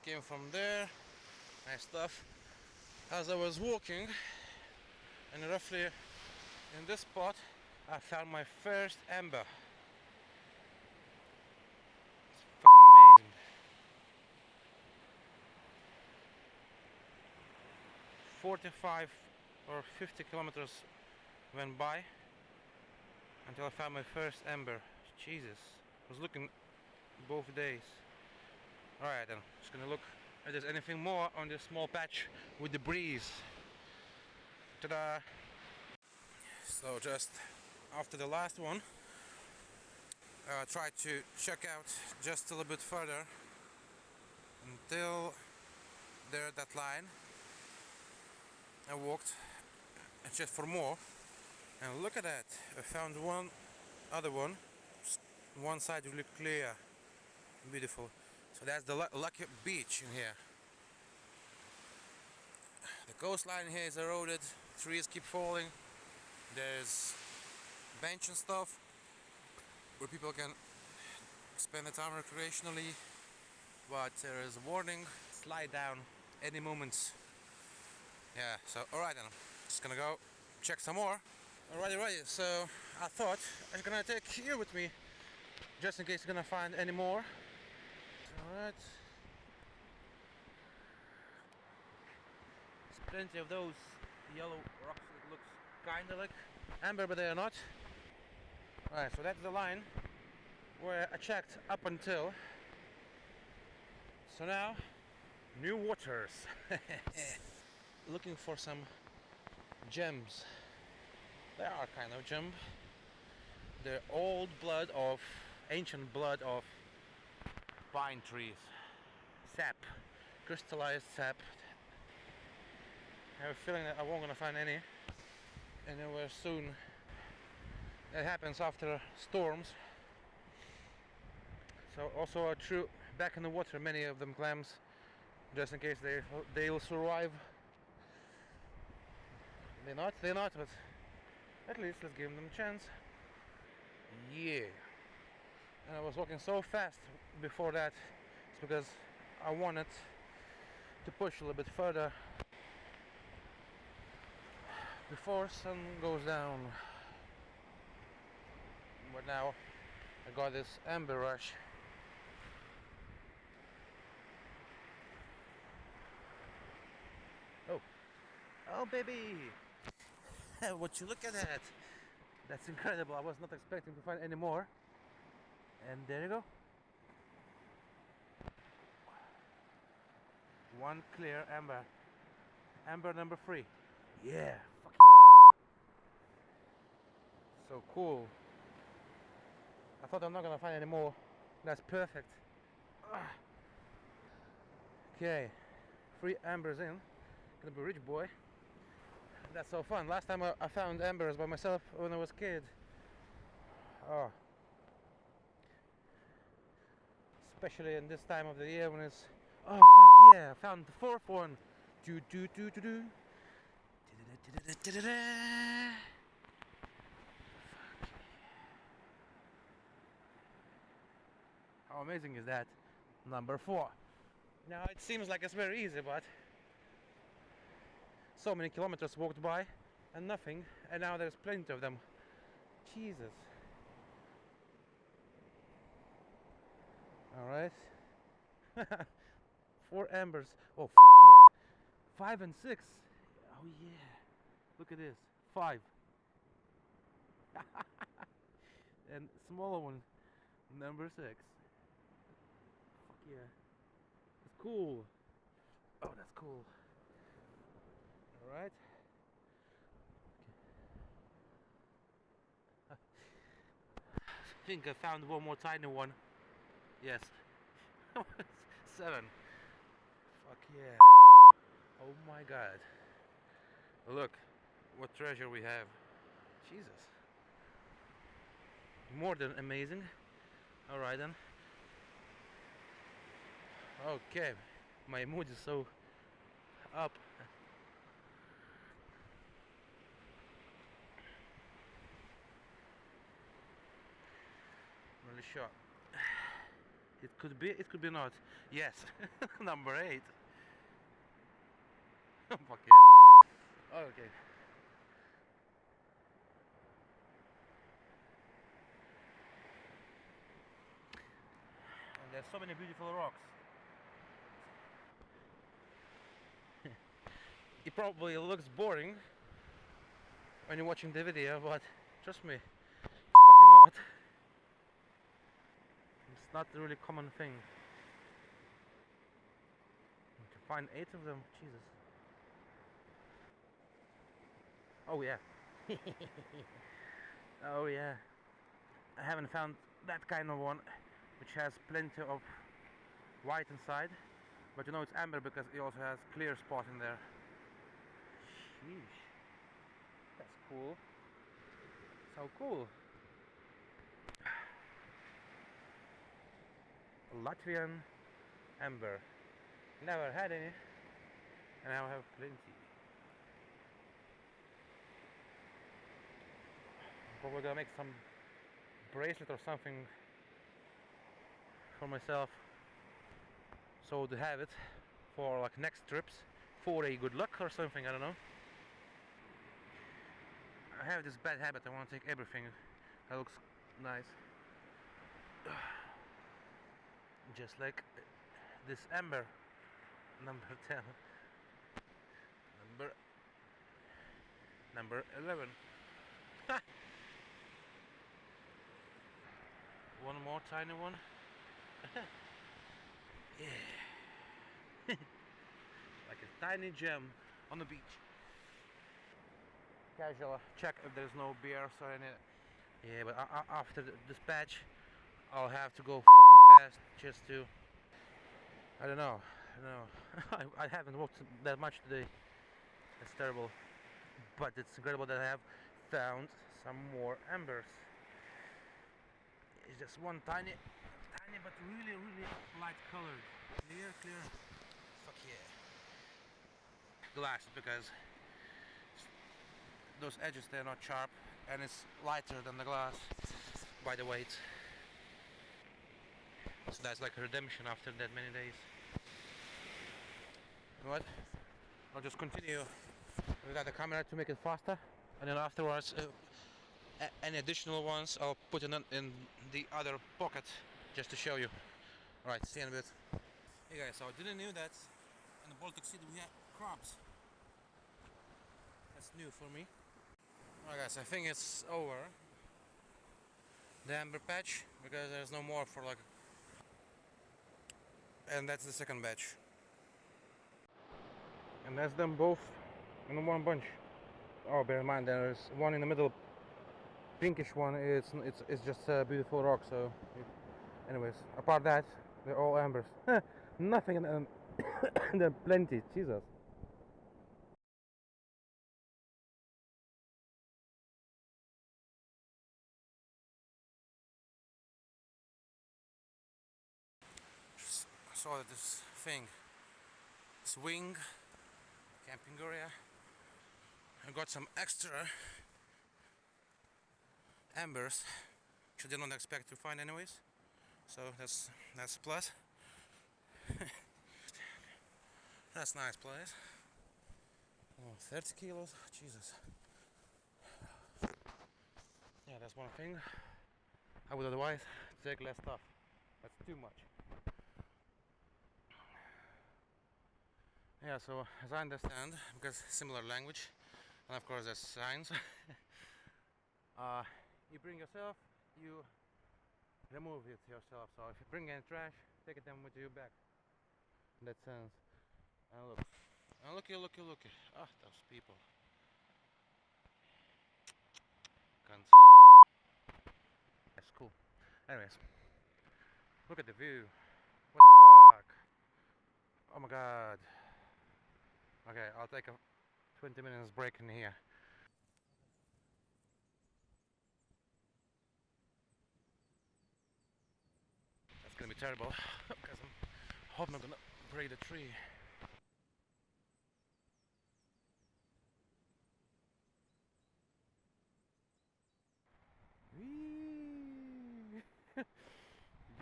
just came from there. Nice stuff. As I was walking, and roughly in this spot, I found my first amber. It's fucking amazing. 45 or 50 kilometers went by until I found my first amber. Jesus, I was looking both days. Alright then, just gonna look if there's anything more on this small patch with the breeze. Ta-da! So just after the last one, tried to check out just a little bit further until there that line. I walked and checked for more, and look at that, I found one other one side really clear, beautiful. So that's the lucky beach in here. The coastline here is eroded, trees keep falling, there's bench and stuff where people can spend the time recreationally, but there is a warning, slide down any moment. Yeah, so alright then, just gonna go check some more. Alrighty, so I thought I was gonna take you with me just in case you're gonna find any more. Alright. There's plenty of those yellow rocks that looks kinda like amber, but they are not. Alright, so that's the line where I checked up until. So now, new waters. Looking for some gems. They are kind of gem. The old blood of, ancient blood of pine trees. Sap, crystallized sap. I have a feeling that I won't gonna find any anywhere soon. It happens after storms. So also I threw back in the water many of them clams, just in case they'll survive. They're not, but at least let's give them a chance. Yeah. And I was walking so fast before that, it's because I wanted to push a little bit further before sun goes down. But now I got this amber rush. Oh baby! Would you look at that? That's incredible. I was not expecting to find any more. And there you go. One clear amber. Amber number 3. Yeah, fuck yeah. So cool. I thought I'm not gonna find any more. That's perfect. Okay, 3 ambers in. Gonna be a rich boy. That's so fun. Last time I found ambers by myself when I was a kid. Oh. Especially in this time of the year when it's... Oh fuck yeah, I found the 4th one. Do do do do do. How amazing is that? Number 4. Now it seems like it's very easy, but so many kilometers walked by and nothing, and now there's plenty of them. Jesus. Alright. 4 ambers. Oh fuck yeah. 5 and 6. Oh yeah. Look at this. 5. And smaller one. Number 6. Fuck yeah. That's cool. Oh, that's cool. Alright. I think I found one more tiny one. Yes. 7. Fuck yeah. Oh my god. Look what treasure we have. Jesus. More than amazing. Alright then. Okay. My mood is so up. Really sure. It could be not. Yes, number 8. Fuck yeah. Okay. And there's so many beautiful rocks. It probably looks boring when you're watching the video, but trust me, it's fucking not. It's not a really common thing. To find 8 of them, Jesus. Oh yeah. Oh yeah. I haven't found that kind of one, which has plenty of white inside, but you know it's amber because it also has clear spot in there. Sheesh. That's cool. So cool. Latvian amber. Never had any, and now I have plenty. Probably gonna make some bracelet or something for myself, so to have it for like next trips, for a good luck or something. I don't know. I have this bad habit. I want to take everything that looks nice, just like this amber, number 10, number 11. One more tiny one. Yeah. Like a tiny gem on the beach. Casual check if there's no bears or any. Yeah, but after this patch, I'll have to go fucking fast just to. I don't know. I haven't walked that much today. It's terrible. But it's incredible that I have found some more embers. It's just one tiny but really light colored. Clear. Fuck yeah. Glass, because those edges, they're not sharp and it's lighter than the glass by the weight. So that's like a redemption after that many days. You know what? I'll just continue without the camera to make it faster, and then afterwards any additional ones I'll put in the other pocket just to show you. Alright, see you in a bit. Hey guys, so I didn't know that in the Baltic Sea we have crabs. That's new for me. Alright guys, I think it's over, the amber patch, because there's no more for like, and that's the second batch. And that's them both in one bunch. Oh, bear in mind there's one in the middle, pinkish one. It's just a beautiful rock. So, anyways, apart that, they're all ambers. Nothing in them. There are plenty. Jesus. I saw this thing, swing camping area. I got some extra ambers, which I did not expect to find anyways. So that's a plus. That's a nice place. Oh, 30 kilos, Jesus. Yeah, that's one thing. I would otherwise take less stuff. That's too much. Yeah, so as I understand, because similar language, and of course there's signs, you bring yourself, you remove it yourself. So if you bring any trash, take it then with you back. In that sense. And look. And looky. Ah, those people. Cunts. That's cool. Anyways, look at the view. What the fuck? Oh my god. Okay, I'll take a 20 minutes break in here. That's gonna be terrible because I'm hoping I'm gonna break the tree.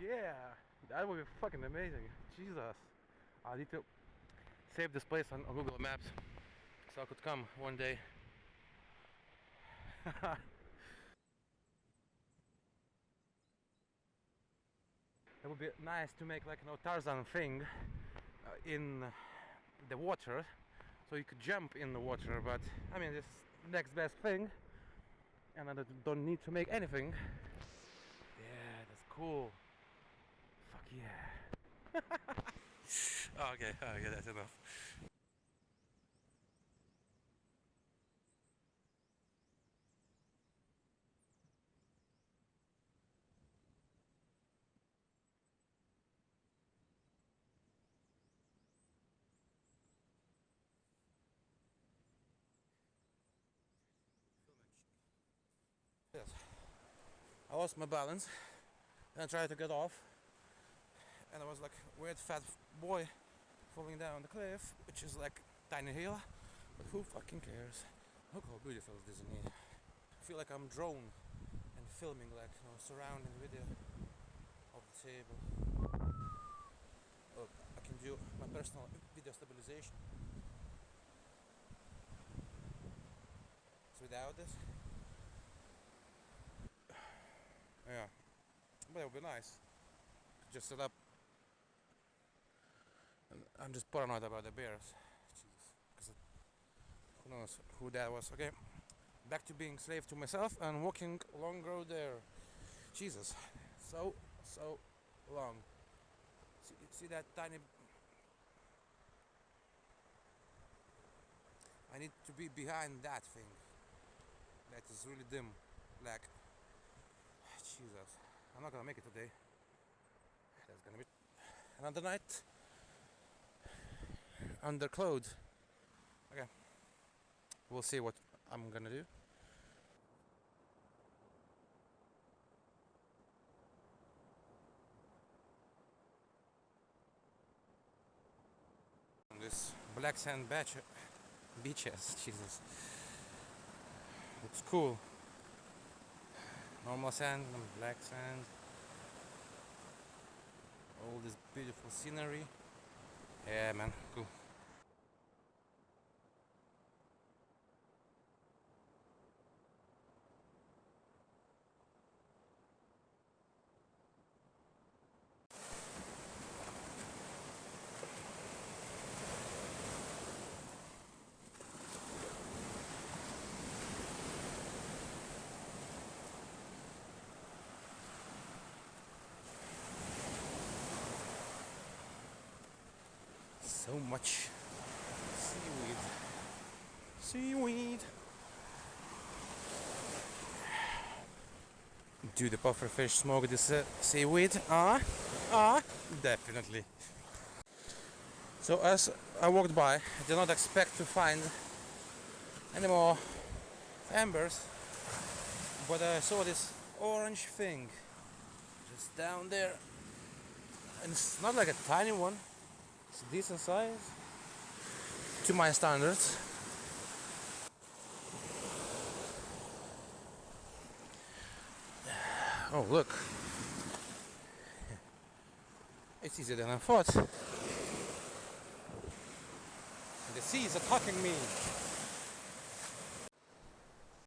Yeah. That would be fucking amazing. Jesus. I need to save this place on Google Maps so I could come one day. It would be nice to make like Tarzan thing in the water, so you could jump in the water. But I mean, this is the next best thing, and I don't need to make anything. Yeah, that's cool. Fuck yeah. Okay, that's enough. Yes. I lost my balance and I tried to get off, and I was like weird fat boy falling down the cliff, which is like tiny hill, but who fucking cares? Look how beautiful this is in here. I feel like I'm drone and filming, like, you know, surrounding video of the table. Look, I can do my personal video stabilization. So without this, yeah, but it would be nice to just set up. And I'm just paranoid about the bears. Jesus, because who knows who that was? Okay, back to being slave to myself and walking along road there. Jesus, so long. See that tiny. I need to be behind that thing. That is really dim, black. Jesus, I'm not gonna make it today. That's gonna be another night under clothes. Okay, we'll see what I'm gonna do. On this black sand beaches, Jesus, looks cool. Normal sand and black sand. All this beautiful scenery. Yeah, man, cool. So much seaweed. Seaweed. Do the pufferfish smoke this seaweed? Definitely. So as I walked by, I did not expect to find any more embers, but I saw this orange thing just down there, and it's not like a tiny one. It's a decent size to my standards. Oh, look. It's easier than I thought. And the sea is attacking me.